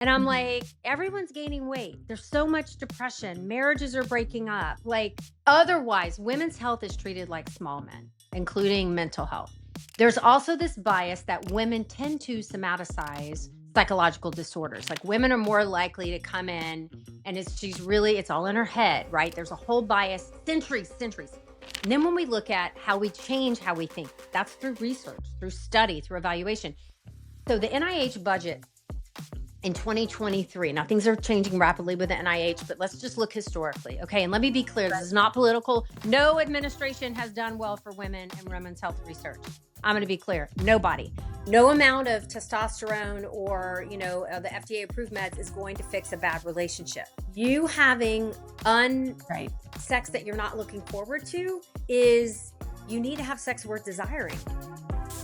And I'm Mhm. like, everyone's gaining weight. There's so much depression. Marriages are breaking up. Like, otherwise, women's health is treated like small men, including mental health. There's also this bias that women tend to somaticize psychological disorders. Like, women are more likely to come in and it's all in her head, right? There's a whole bias, centuries. And then when we look at how we change how we think, that's through research, through study, through evaluation. So the NIH budget in 2023. Now, things are changing rapidly with the NIH, but let's just look historically. Okay. And let me be clear, this is not political. No administration has done well for women and women's health research. I'm going to be clear. Nobody. No amount of testosterone or, the FDA approved meds is going to fix a bad relationship. You having Right. sex that you're not looking forward to is you need to have sex worth desiring.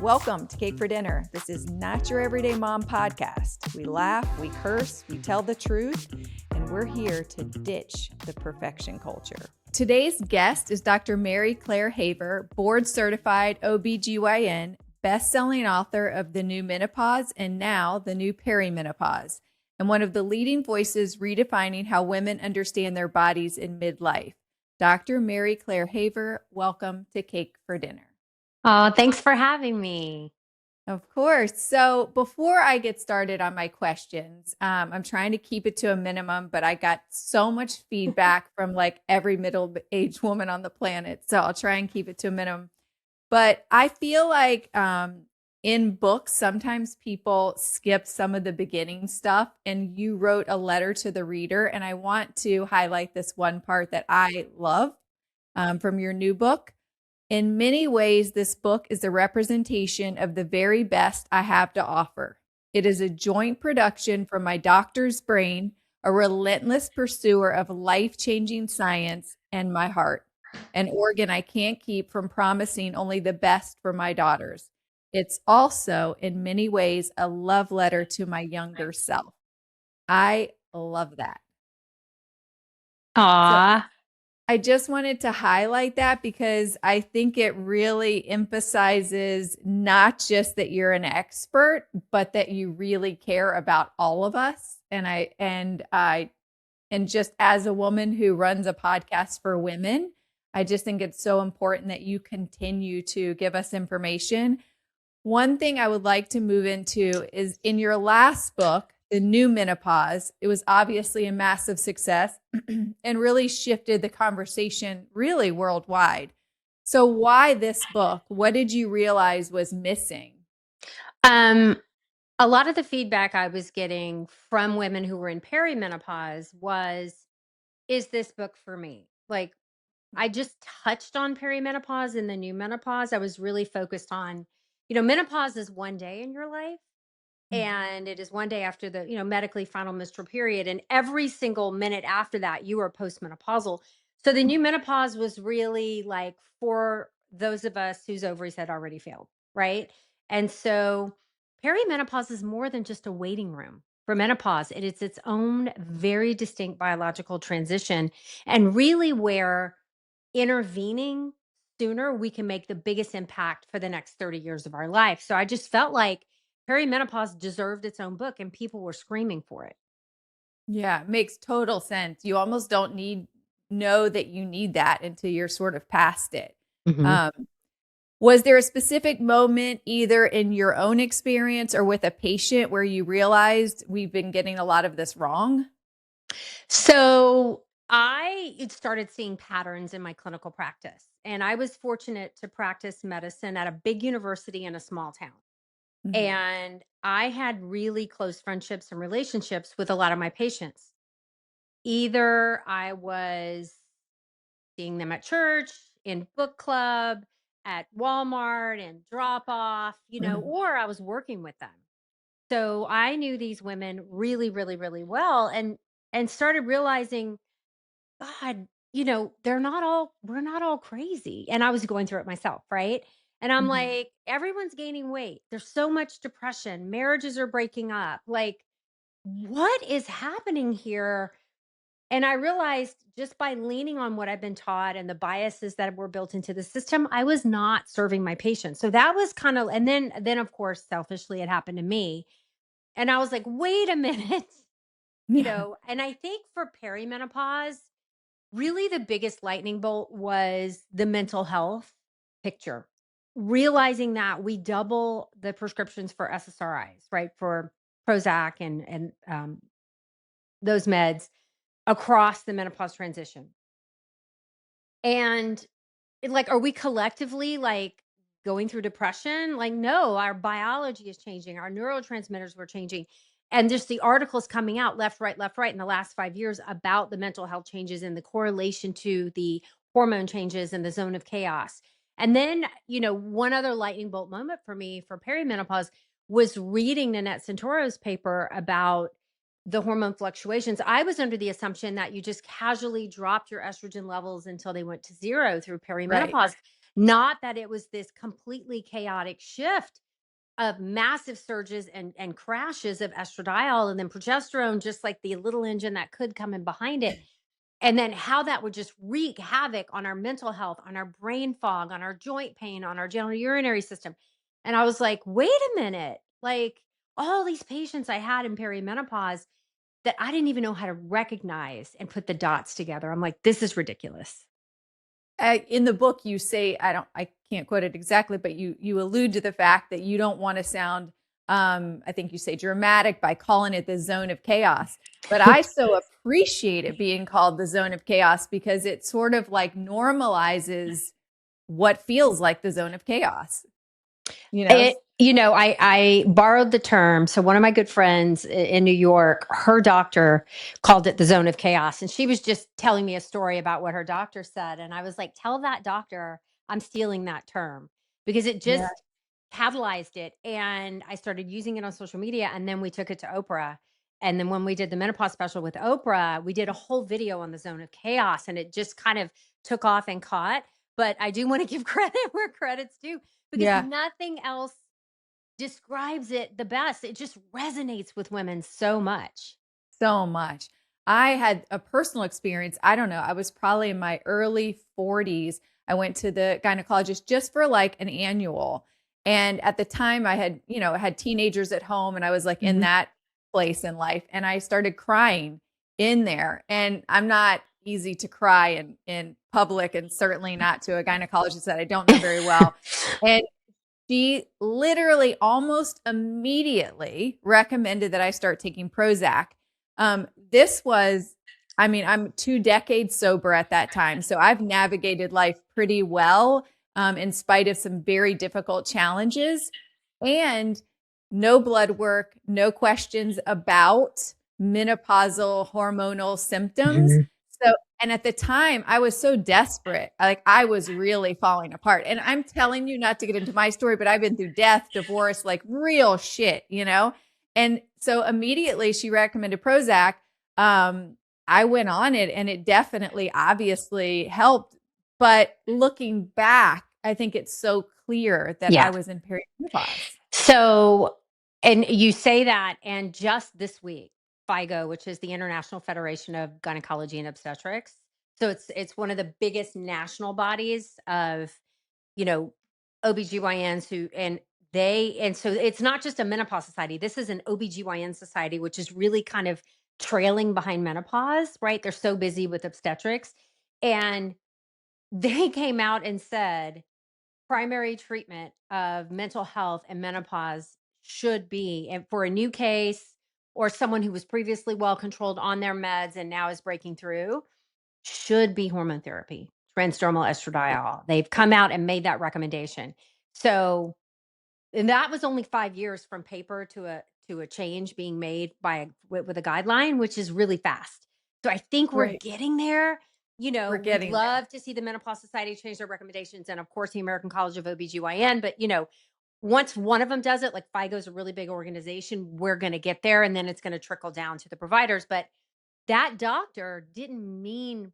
Welcome to Cake for Dinner. This is not your everyday mom podcast. We laugh, we curse, we tell the truth, and we're here to ditch the perfection culture. Today's guest is Dr. Mary Claire Haver, board certified OBGYN, best-selling author of The New Menopause and now The New Perimenopause, and one of the leading voices redefining how women understand their bodies in midlife. Dr. Mary Claire Haver, welcome to Cake for Dinner. Oh, thanks for having me. Of course. So before I get started on my questions, I'm trying to keep it to a minimum, but I got so much feedback from like every middle-aged woman on the planet. So I'll try and keep it to a minimum. But I feel like in books, sometimes people skip some of the beginning stuff, and you wrote a letter to the reader. And I want to highlight this one part that I love from your new book. In many ways, this book is a representation of the very best I have to offer. It is a joint production from my doctor's brain, a relentless pursuer of life-changing science, and my heart, an organ I can't keep from promising only the best for my daughters. It's also, in many ways, a love letter to my younger self. I love that. So Aw. I just wanted to highlight that because I think it really emphasizes not just that you're an expert, but that you really care about all of us. And just as a woman who runs a podcast for women, I just think it's so important that you continue to give us information. One thing I would like to move into is in your last book, The New Menopause, it was obviously a massive success and really shifted the conversation really worldwide. So why this book? What did you realize was missing? Um, a lot of the feedback I was getting from women who were in perimenopause was, is this book for me? Like, I just touched on perimenopause and the new menopause. I was really focused on, menopause is one day in your life. Mm. And it is one day after the, medically final menstrual period. And every single minute after that, you are postmenopausal. So the new menopause was really like for those of us whose ovaries had already failed. Right. And so perimenopause is more than just a waiting room for menopause. It is its own very distinct biological transition and really where intervening sooner, we can make the biggest impact for the next 30 years of our life. So I just felt like perimenopause deserved its own book and people were screaming for it. Yeah, makes total sense. You almost don't know that you need that until you're sort of past it. Mhm. Um, Was there a specific moment, either in your own experience or with a patient, where you realized we've been getting a lot of this wrong? So I it started seeing patterns in my clinical practice. And I was fortunate to practice medicine at a big university in a small town. Mhm. And I had really close friendships and relationships with a lot of my patients. Either I was seeing them at church, in book club, at Walmart and drop off, Mhm. or I was working with them. So I knew these women really, really, really well and started realizing, God, we're not all crazy. And I was going through it myself, right? And I'm Mhm. like, everyone's gaining weight. There's so much depression. Marriages are breaking up. Like, what is happening here? And I realized just by leaning on what I've been taught and the biases that were built into the system, I was not serving my patients. So that was and then of course, selfishly it happened to me. And I was like, wait a minute. Yeah. And I think for perimenopause, really the biggest lightning bolt was the mental health picture. Realizing that we double the prescriptions for SSRIs, right? For Prozac and those meds across the menopause transition. And like, are we collectively like going through depression? Like, no, our biology is changing, our neurotransmitters were changing. And just the articles coming out left, right in the last 5 years about the mental health changes and the correlation to the hormone changes in the zone of chaos. And then, one other lightning bolt moment for me for perimenopause was reading Nanette Santoro's paper about the hormone fluctuations. I was under the assumption that you just casually dropped your estrogen levels until they went to zero through Right. perimenopause, not that it was this completely chaotic shift of massive surges and crashes of estradiol and then progesterone, just like the little engine that could come in behind it. And then how that would just wreak havoc on our mental health, on our brain fog, on our joint pain, on our genitourinary system. And I was like, wait a minute, like all these patients I had in perimenopause that I didn't even know how to recognize and put the dots together. I'm like, this is ridiculous. In the book, you say, I can't quote it exactly, but you allude to the fact that you don't want to sound, I think you say dramatic by calling it the zone of chaos. But I so appreciate it being called the zone of chaos because it sort of like normalizes what feels like the zone of chaos, you know? I borrowed the term. So one of my good friends in New York, her doctor called it the zone of chaos. And she was just telling me a story about what her doctor said. And I was like, tell that doctor I'm stealing that term because it Yeah. just catalyzed it. And I started using it on social media. And then we took it to Oprah. And then when we did the menopause special with Oprah, we did a whole video on the zone of chaos. And it just kind of took off and caught. But I do want to give credit where credit's due because Yeah. nothing else describes it the best. It just resonates with women so much. So much. I had a personal experience. I don't know. I was probably in my early 40s. I went to the gynecologist just for like an annual. And at the time I had, had teenagers at home and I was like in Mhm. that place in life and I started crying in there. And I'm not easy to cry in public and certainly not to a gynecologist that I don't know very well. And she literally almost immediately recommended that I start taking Prozac. This was, I mean, I'm 2 decades sober at that time. So I've navigated life pretty well in spite of some very difficult challenges and no blood work, no questions about menopausal hormonal symptoms. Mhm. So, and at the time, I was so desperate. Like, I was really falling apart. And I'm telling you, not to get into my story, but I've been through death, divorce, like real shit, you know? And so immediately she recommended Prozac. I went on it and it definitely, obviously helped. But looking back, I think it's so clear that I Yeah. was in perimenopause. So, and you say that, and just this week, FIGO, which is the International Federation of Gynecology and Obstetrics, so it's one of the biggest national bodies of, you know, OBGYNs who and so it's not just a menopause society. This is an OBGYN society, which is really kind of trailing behind menopause, right? They're so busy with obstetrics. And they came out and said primary treatment of mental health and menopause should be, and for a new case or someone who was previously well controlled on their meds and now is breaking through, should be hormone therapy, transdermal estradiol. They've come out and made that recommendation. So, and that was only 5 years from paper to a change being made by with a guideline, which is really fast. So I think we're Right. getting there. We're We'd getting there. love to see the Menopause Society change their recommendations, and of course the American College of OBGYN. But once one of them does it, like FIGO's a really big organization, we're going to get there, and then it's going to trickle down to the providers. But that doctor didn't mean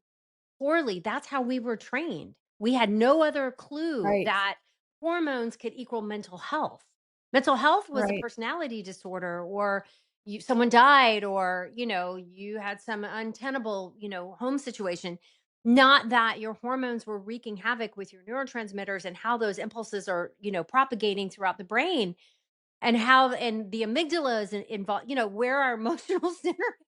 poorly. That's how we were trained. We had no other clue Right. that hormones could equal mental health. Mental health was a Right. personality disorder, or someone died, or you had some untenable home situation. Not that your hormones were wreaking havoc with your neurotransmitters and how those impulses are propagating throughout the brain, and how and the amygdala is involved. Where our emotional center.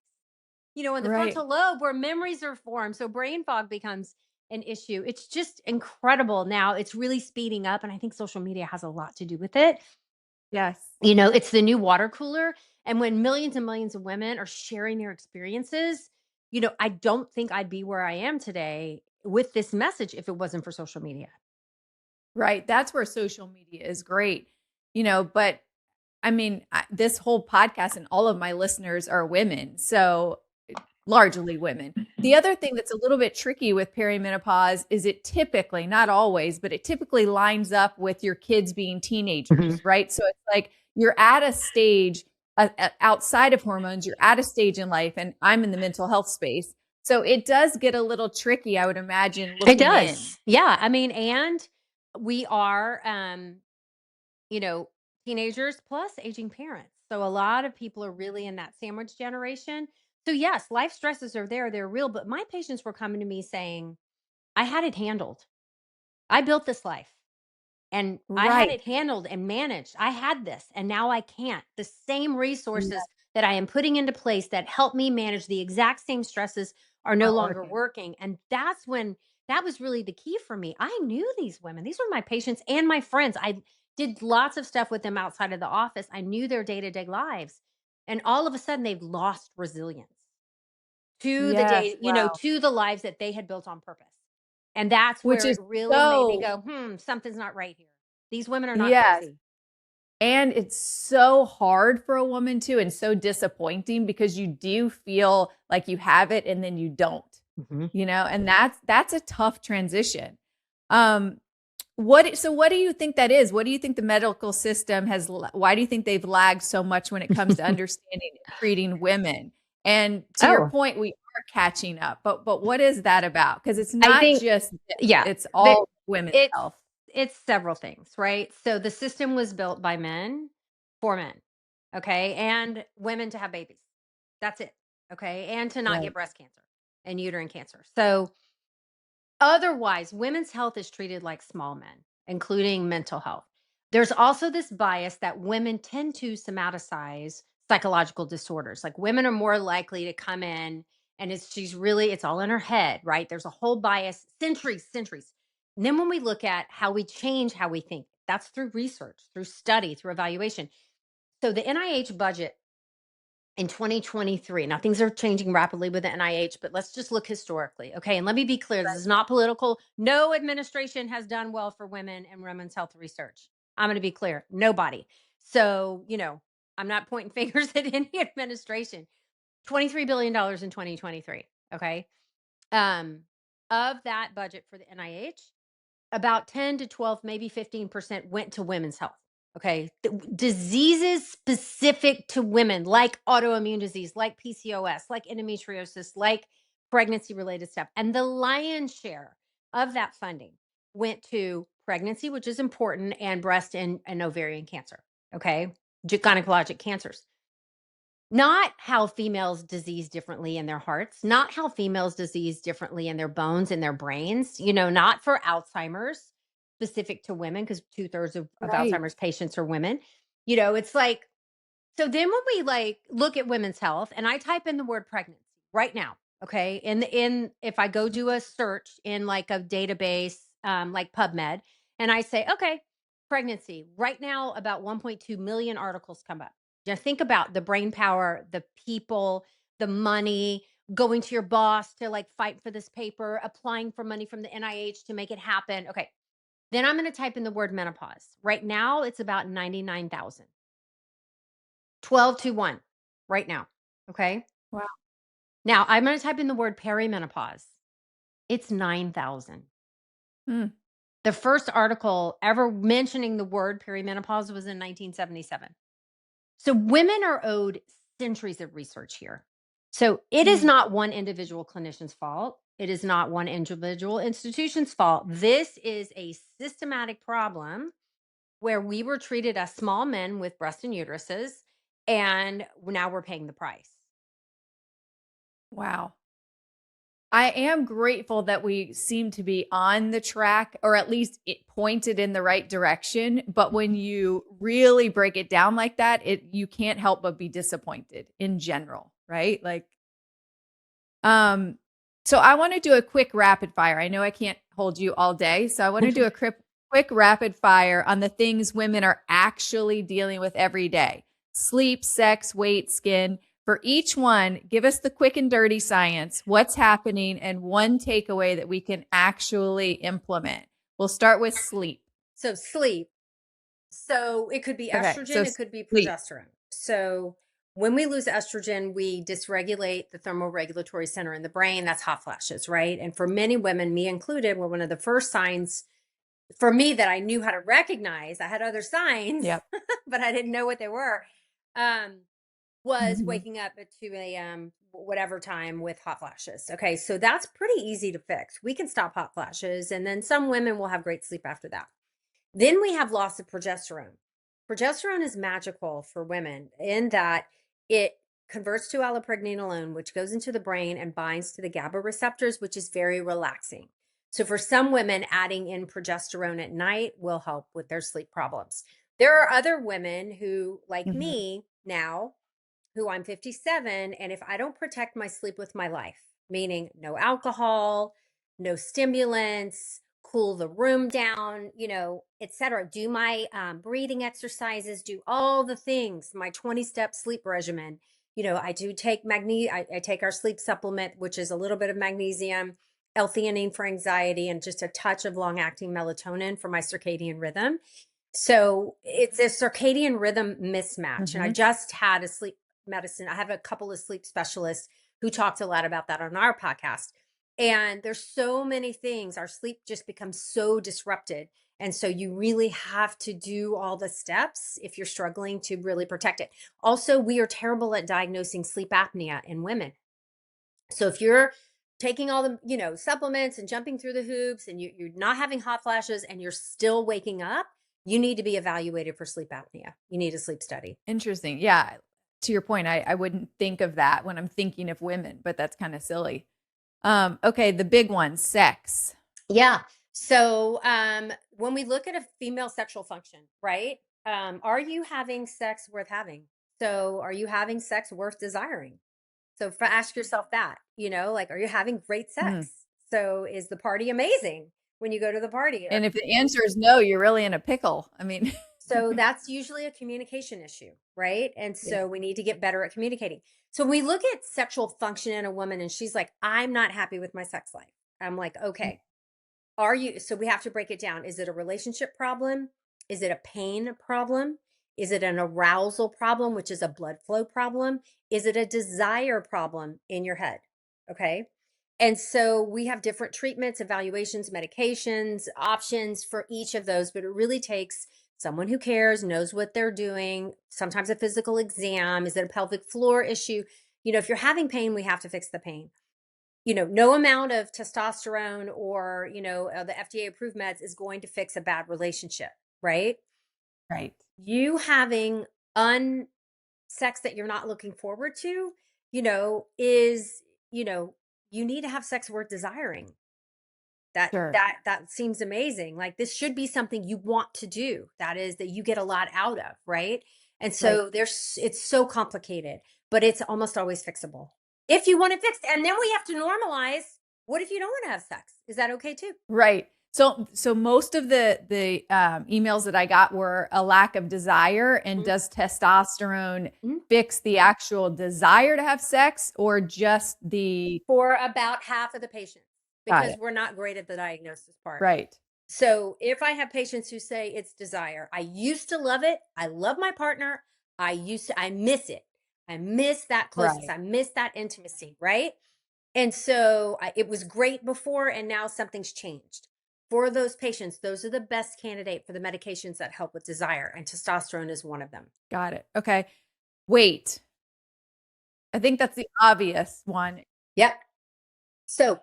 in the Right. frontal lobe where memories are formed. So brain fog becomes an issue. It's just incredible. Now it's really speeding up. And I think social media has a lot to do with it. Yes. It's the new water cooler. And when millions and millions of women are sharing their experiences, I don't think I'd be where I am today with this message if it wasn't for social media. Right. That's where social media is great. But I mean, this whole podcast and all of my listeners are women. So largely women. The other thing that's a little bit tricky with perimenopause is it typically, not always, but it typically lines up with your kids being Mhm. teenagers, right? So it's like you're at a stage outside of hormones, you're at a stage in life, and I'm in the mental health space. So it does get a little tricky, I would imagine, It looking in. does. Yeah. I mean, and we are, you know, teenagers plus aging parents. So a lot of people are really in that sandwich generation. So yes, life stresses are there, they're real, but my patients were coming to me saying, I had it handled. I built this life and I had Right. it handled and managed. I had this and now I can't. The same Yeah, resources that I am putting into place that help me manage the exact same stresses are no not longer working. working. And that's when that was really the key for me. I knew these women. These were my patients and my friends. I did lots of stuff with them outside of the office. I knew their day-to-day lives. And all of a sudden they've lost resilience to the Yes. day, Wow. to the lives that they had built on purpose. And that's Which where is it really made me so, go, something's not right here. These women are not yes. crazy. And it's so hard for a woman too, and so disappointing because you do feel like you have it and then you don't, Mhm. and that's a tough transition. Um, what do you think that is? What do you think the medical system why do you think they've lagged so much when it comes to understanding and treating women? And to your Oh, point, we are catching up, but what is that about? Because it's I not think, just this, yeah, it's there, all women's it's health. it's several things, right? So the system was built by men for men, okay, and women to have babies. That's it, okay, and to not get Right. breast cancer and uterine cancer. So otherwise, women's health is treated like small men, including mental health. There's also this bias that women tend to somaticize psychological disorders. Like women are more likely to come in and it's all in her head, right? There's a whole bias, centuries. And then when we look at how we change how we think, that's through research, through study, through evaluation. So the NIH budget in 2023. Now, things are changing rapidly with the NIH, but let's just look historically. Okay. And let me be clear, this is not political. No administration has done well for women and women's health research. I'm going to be clear. Nobody. So, I'm not pointing fingers at any administration. $23 billion in 2023. Okay. Um, of that budget for the NIH, about 10 to 12, maybe 15% went to women's health. Okay. Diseases specific to women, like autoimmune disease, like PCOS, like endometriosis, like pregnancy related stuff. And the lion's share of that funding went to pregnancy, which is important, and breast and ovarian cancer. Okay. Gynecologic cancers. Not how females disease differently in their hearts, not how females disease differently in their bones and their brains, not for Alzheimer's specific to women, because two-thirds of Right. Alzheimer's patients are women. It's like, so then when we like look at women's health and I type in the word pregnancy right now, okay, in if I go do a search in like a database, like PubMed, and I say, okay, pregnancy, right now about 1.2 million articles come up. Just think about the brain power, the people, the money, going to your boss to like fight for this paper, applying for money from the NIH to make it happen. Okay. Then I'm going to type in the word menopause. Right now, it's about 99,000. 12 to 1 right now. Okay. Wow. Now I'm going to type in the word perimenopause. It's 9,000. Hmm. The first article ever mentioning the word perimenopause was in 1977. So women are owed centuries of research here. So it is Hmm. not one individual clinician's fault. It is not one individual institution's fault. This is a systematic problem where we were treated as small men with breasts and uteruses, and now we're paying the price. Wow. I am grateful that we seem to be on the track or at least it pointed in the right direction. But when you really break it down like that, you can't help but be disappointed in general, right? Like Um, so I want to do a quick rapid fire. I know I can't hold you all day, so I want to do a quick rapid fire on the things women are actually dealing with every day. Sleep, sex, weight, skin. For each one, give us the quick and dirty science, what's happening, and one takeaway that we can actually implement. We'll start with sleep. So sleep. So it could be Okay, so estrogen, it could be sleep. progesterone. So when we lose estrogen, we dysregulate the thermoregulatory center in the brain. That's hot flashes, right? And for many women, me included, were one of the first signs for me that I knew how to recognize. I had other signs, Yep. but I didn't know what they were. Um, was Mhm. waking up at 2 a.m., whatever time, with hot flashes. Okay, so that's pretty easy to fix. We can stop hot flashes, and then some women will have great sleep after that. Then we have loss of progesterone. Progesterone is magical for women in that it converts to allopregnanolone, which goes into the brain and binds to the GABA receptors, which is very relaxing. So for some women, adding in progesterone at night will help with their sleep problems. There are other women who, like Mhm. me now, who I'm 57, and if I don't protect my sleep with my life, meaning no alcohol, no stimulants, cool the room down, etc., do my breathing exercises, do all the things, my 20-step sleep regimen. I do take I take our sleep supplement, which is a little bit of magnesium, L-theanine for anxiety, and just a touch of long-acting melatonin for my circadian rhythm. So it's a circadian rhythm mismatch. And I Mhm. just had a sleep medicine. I have a couple of sleep specialists who talked a lot about that on our podcast. And there's so many things. Our sleep just becomes so disrupted. And so you really have to do all the steps if you're struggling to really protect it. Also, we are terrible at diagnosing sleep apnea in women. So if you're taking all the, supplements and jumping through the hoops, and you're not having hot flashes and you're still waking up, you need to be evaluated for sleep apnea. You need a sleep study. Interesting. Yeah. To your point, I wouldn't think of that when I'm thinking of women, but that's kind of silly. Okay, the big one, sex. Yeah. So when we look at a female sexual function, right? Are you having sex worth having? So are you having sex worth desiring? So ask yourself that, like, are you having great Mhm. sex? So is the party amazing when you go to the party? And if the answer is no, you're really in a pickle. I mean, So that's usually a communication issue, right? And yeah. so we need to get better at communicating. So we look at sexual function in a woman and she's like, I'm not happy with my sex life. I'm like, okay, are you? So we have to break it down. Is it a relationship problem? Is it a pain problem? Is it an arousal problem, which is a blood flow problem? Is it a desire problem in your head? Okay. And so we have different treatments, evaluations, medications, options for each of those, but it really takes someone who cares, knows what they're doing, sometimes a physical exam. Is it a pelvic floor issue? If you're having pain, we have to fix the pain. No amount of testosterone or, the FDA approved meds is going to fix a bad relationship, right? Right. You having sex that you're not looking forward to, is, you know, you need to have sex worth desiring. That Sure. that that seems amazing. Like, this should be something you want to do. That is, that you get a lot out of, right? And Right. so it's so complicated, but it's almost always fixable. If you want it fixed. And then we have to normalize, what if you don't want to have sex? Is that okay too? Right. So most of the emails that I got were a lack of desire. And does testosterone Mhm. fix the actual desire to have sex or just the For about half of the patients, got because it? we're not great at the diagnosis part. Right. So if I have patients who say it's desire, I used to love it. I love my partner. I miss it. I miss that closeness. Right. I miss that intimacy. Right. And so it was great before, and now something's changed. For those patients, those are the best candidate for the medications that help with desire, and testosterone is one of them. Got it. Okay. Wait. I think that's the obvious one. Yep. So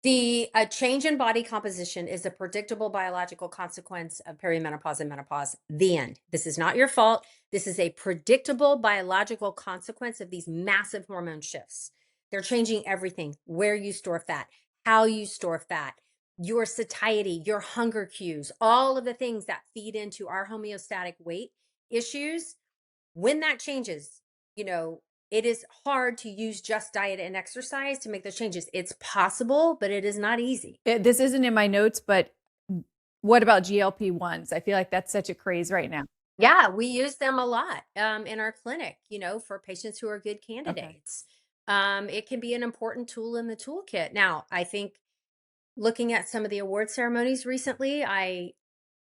the change in body composition is a predictable biological consequence of perimenopause and menopause. The end. This is not your fault. This is a predictable biological consequence of these massive hormone shifts. They're changing everything: where you store fat, how you store fat, your satiety, your hunger cues, all of the things that feed into our homeostatic weight issues. When that changes, you know, it is hard to use just diet and exercise to make those changes. It's possible, but it is not easy. This isn't in my notes, but what about GLP-1s? I feel like that's such a craze right now. Yeah, we use them a lot in our clinic, for patients who are good Okay. candidates. It can be an important tool in the toolkit. Now, I think looking at some of the award ceremonies recently,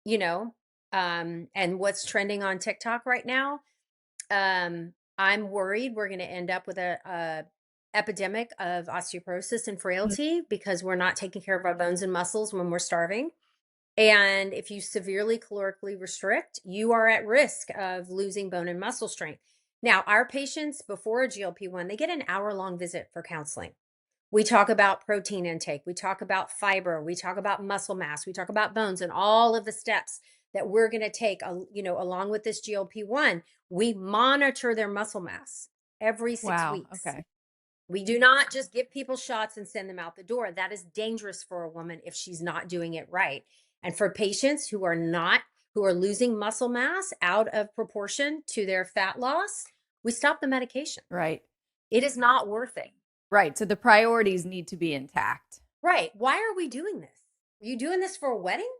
you know, and what's trending on TikTok right now, I'm worried we're going to end up with a epidemic of osteoporosis and Mm. frailty because we're not taking care of our bones and muscles when we're starving. And if you severely calorically restrict, you are at risk of losing bone and muscle strength. Now, our patients before a GLP-1, they get an hour-long visit for counseling. We talk about protein intake, we talk about fiber, we talk about muscle mass, we talk about bones and all of the steps that we're going to take, along with this GLP-1. We monitor their muscle mass every 6 Wow. weeks. Okay. We do not just give people shots and send them out the door. That is dangerous for a woman if she's not doing it right. And for patients who are losing muscle mass out of proportion to their fat loss, we stop the medication. Right. It is not worth it. Right. So the priorities need to be intact. Right. Why are we doing this? Are you doing this for a wedding?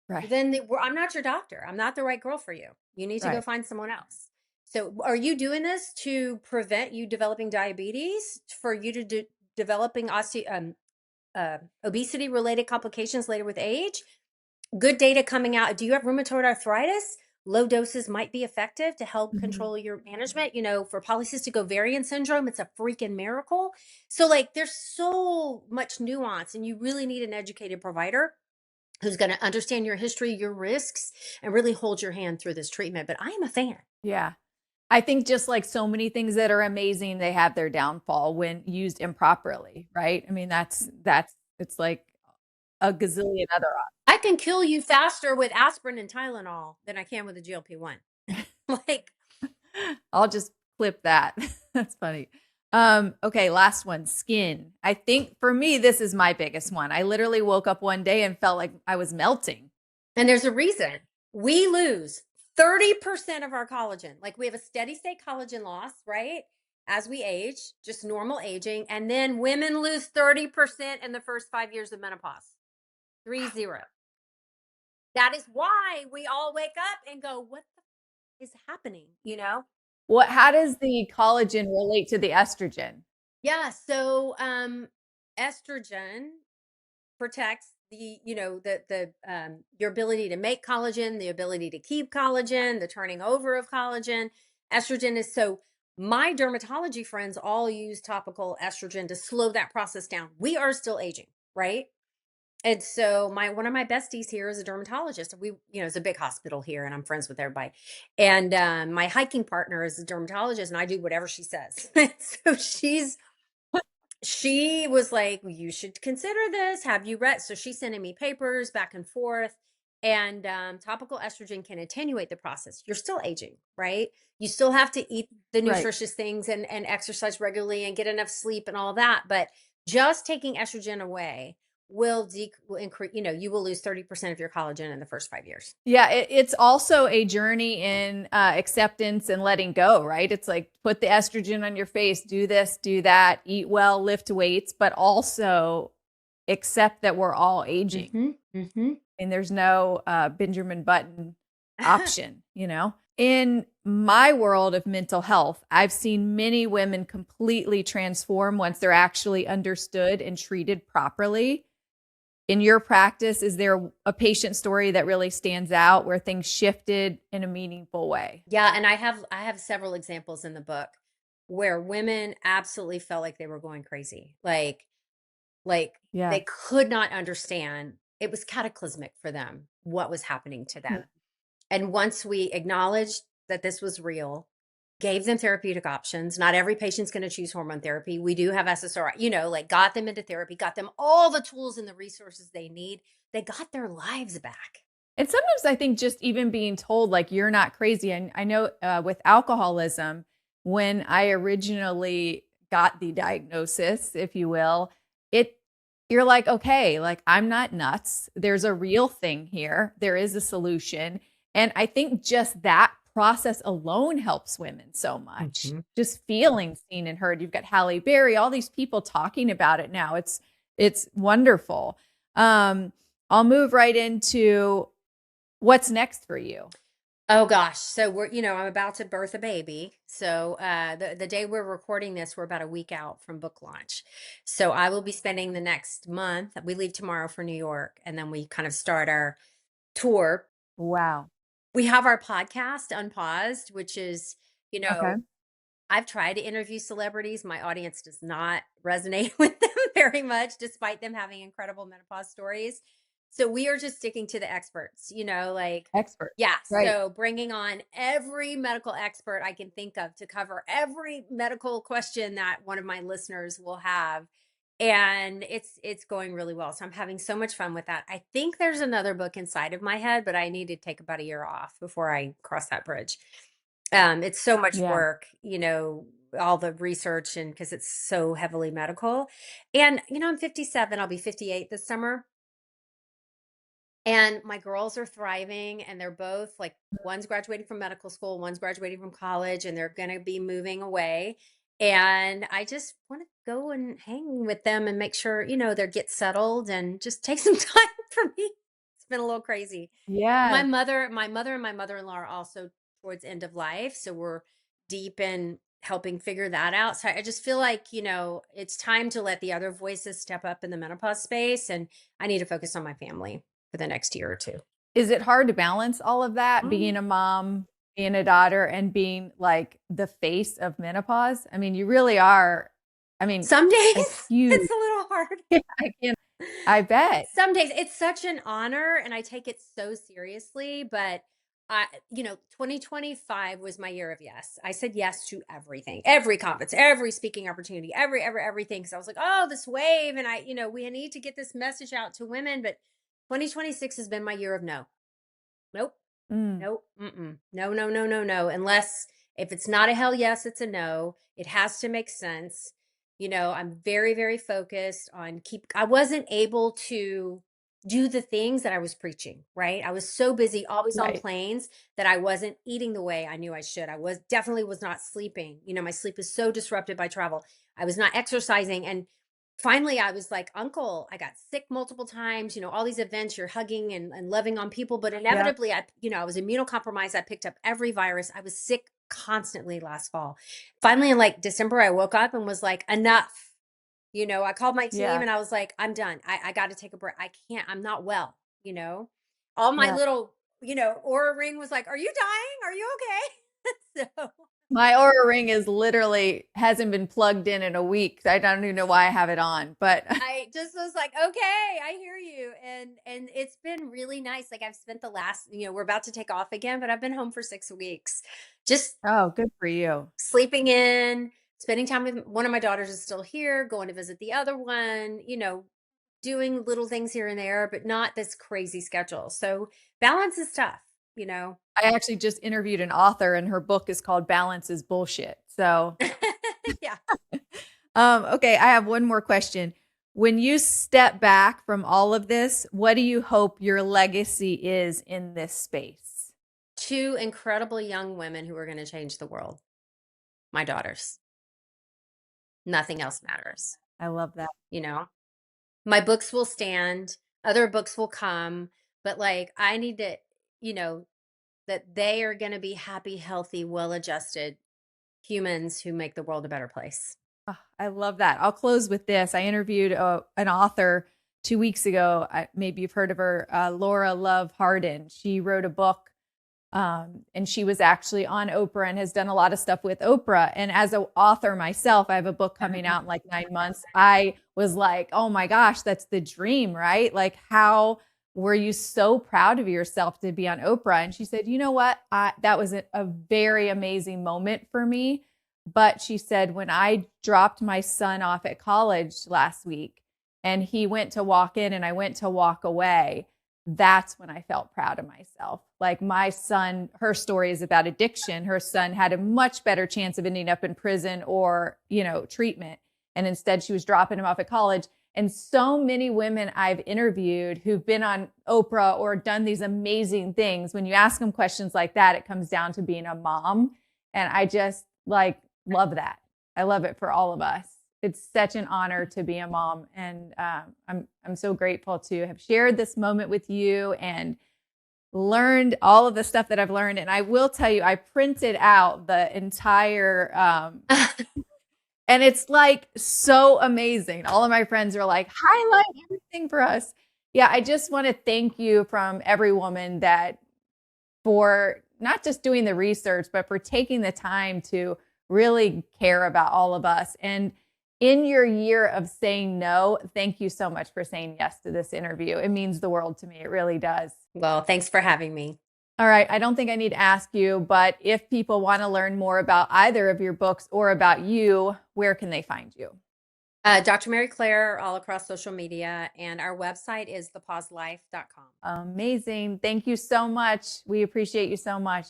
Right. I'm not your doctor. I'm not the right girl for you. You need to go Right. find someone else. So, are you doing this to prevent you developing diabetes, for you to developing obesity related complications later with age? Good data coming out. Do you have rheumatoid arthritis? Low doses might be effective to help Mhm. control your management. For polycystic ovarian syndrome, it's a freaking miracle. So, like, there's so much nuance, and you really need an educated provider who's going to understand your history, your risks, and really hold your hand through this treatment. But I am a fan. Yeah. I think just like so many things that are amazing, they have their downfall when used improperly, right? I mean, it's like a gazillion other I can kill you faster with aspirin and Tylenol than I can with a GLP-1. Like, I'll just clip that. That's funny. Okay, last one, skin. I think for me, this is my biggest one. I literally woke up one day and felt like I was melting. and there's a reason we lose 30% of our collagen. Like, we have a steady state collagen loss, right? As we age, just normal aging. And then women lose 30% in the first 5 years of menopause. 30. That is why we all wake up and go, what the is happening? How does the collagen relate to the estrogen? Yeah. So, estrogen protects your ability to make collagen, the ability to keep collagen, the turning over of collagen. Estrogen is so My dermatology friends all use topical estrogen to slow that process down. We are still aging, right? And so my one of my besties here is a dermatologist. It's a big hospital here, and I'm friends with everybody. And my hiking partner is a dermatologist, and I do whatever she says. So she was like, "Well, you should consider this. Have you read?" So she's sending me papers back and forth. And topical estrogen can attenuate the process. You're still aging, right? You still have to eat the Right. nutritious things and exercise regularly and get enough sleep and all that. But just taking estrogen away will increase, you will lose 30% of your collagen in the first 5 years. Yeah, it's also a journey in acceptance and letting go, right? It's like put the estrogen on your face, do this, do that, eat well, lift weights, but also accept that we're all aging. Mm-hmm. Mm-hmm. And there's no Benjamin Button option, you know? In my world of mental health, I've seen many women completely transform once they're actually understood and treated properly. In your practice, is there a patient story that really stands out where things shifted in a meaningful way? Yeah, and I have several examples in the book where women absolutely felt like they were going crazy. Like Yeah. they could not understand. It was cataclysmic for them what was happening to them. And once we acknowledged that this was real, gave them therapeutic options. Not every patient's going to choose hormone therapy. We do have SSRI, like got them into therapy, got them all the tools and the resources they need. They got their lives back. And sometimes I think just even being told, like, you're not crazy. And I know with alcoholism, when I originally got the diagnosis, if you will, it, you're like, okay, like, I'm not nuts. There's a real thing here. There is a solution. And I think just that process alone helps women so much. Mm-hmm. Just feeling seen and heard. You've got Halle Berry, all these people talking about it now. It's wonderful. I'll move right into what's next for you. Oh gosh. So I'm about to birth a baby. So the day we're recording this, we're about a week out from book launch. So I will be spending the next month. We leave tomorrow for New York, and then we kind of start our tour. Wow. We have our podcast Unpaused, which is, Okay. I've tried to interview celebrities. My audience does not resonate with them very much, despite them having incredible menopause stories. So we are just sticking to the experts, like, Expert. yeah. Right. So bringing on every medical expert I can think of to cover every medical question that one of my listeners will have. And it's going really well. So I'm having so much fun with that. I think there's another book inside of my head, but I need to take about a year off before I cross that bridge. It's so much Yeah. work, all the research, and because it's so heavily medical. And I'm 57, I'll be 58 this summer. And my girls are thriving, and they're both like, one's graduating from medical school, one's graduating from college, and they're going to be moving away. And I just want to go and hang with them and make sure, they get settled and just take some time for me. It's been a little crazy. My Yes. mother and my mother-in-law are also towards end of life. So we're deep in helping figure that out. So I just feel like, it's time to let the other voices step up in the menopause space. And I need to focus on my family for the next year or two. Is it hard to balance all of that, being a mom, being a daughter, and being like the face of menopause? I mean, you really are. I mean, Some days a huge. it's a little hard. I bet. Some days it's such an honor, and I take it so seriously, but 2025 was my year of yes. I said yes to everything, every conference, every speaking opportunity, everything. Cause I was like, oh, this wave. And we need to get this message out to women, but 2026 has been my year of no. Nope. Mm, Nope. Mm-mm. No, no, no, no, no. Unless if it's not a hell yes, it's a no. It has to make sense. I'm very, very focused on I wasn't able to do the things that I was preaching, right? I was so busy, always on right. planes, that I wasn't eating the way I knew I should. I definitely was not sleeping. My sleep is so disrupted by travel. I was not exercising. And finally I was like, uncle, I got sick multiple times, all these events, you're hugging and loving on people, but Yeah. inevitably I was immunocompromised. I picked up every virus. I was sick constantly last fall. Finally in like December, I woke up and was like, enough. I called my team Yeah. and I was like, I'm done. I got to take a break. I can't, I'm not well, all my Yeah. little, aura ring was like, are you dying? Are you okay? So My Aura Ring is literally hasn't been plugged in a week. I don't even know why I have it on, but I just was like, okay, I hear you. And it's been really nice. Like I've spent the last, we're about to take off again, but I've been home for 6 weeks, just oh, good for you. sleeping in, spending time with one of my daughters is still here, going to visit the other one, doing little things here and there, but not this crazy schedule. So balance is tough. I actually just interviewed an author and her book is called Balance is Bullshit. So, Yeah. okay, I have one more question. When you step back from all of this, what do you hope your legacy is in this space? Two incredible young women who are going to change the world. My daughters. Nothing else matters. I love that. You know, my books will stand, other books will come, but like I need to, you know, that they are going to be happy, healthy, well adjusted humans who make the world a better place. Oh, I love that. I'll close with this. I interviewed an author 2 weeks ago. Maybe you've heard of her, Laura Love Hardin. She wrote a book and she was actually on Oprah and has done a lot of stuff with Oprah. And as an author myself, I have a book coming out in like 9 months. I was like, oh my gosh, that's the dream, right? Like, how were you so proud of yourself to be on Oprah? And she said, you know what? That was a very amazing moment for me. But she said, when I dropped my son off at college last week and he went to walk in and I went to walk away, that's when I felt proud of myself. Like my son, her story is about addiction. Her son had a much better chance of ending up in prison or, treatment. And instead she was dropping him off at college. And so many women I've interviewed who've been on Oprah or done these amazing things, when you ask them questions like that, it comes down to being a mom. And I just like love that. I love it for all of us. It's such an honor to be a mom. And I'm so grateful to have shared this moment with you and learned all of the stuff that I've learned. And I will tell you, I printed out the entire and it's like so amazing. All of my friends are like, highlight everything for us. Yeah, I just want to thank you from every woman that for not just doing the research, but for taking the time to really care about all of us. And in your year of saying no, thank you so much for saying yes to this interview. It means the world to me. It really does. Well, thanks for having me. All right. I don't think I need to ask you, but if people want to learn more about either of your books or about you, where can they find you? Dr. Mary Claire, all across social media, and our website is thepauselife.com. Amazing. Thank you so much. We appreciate you so much.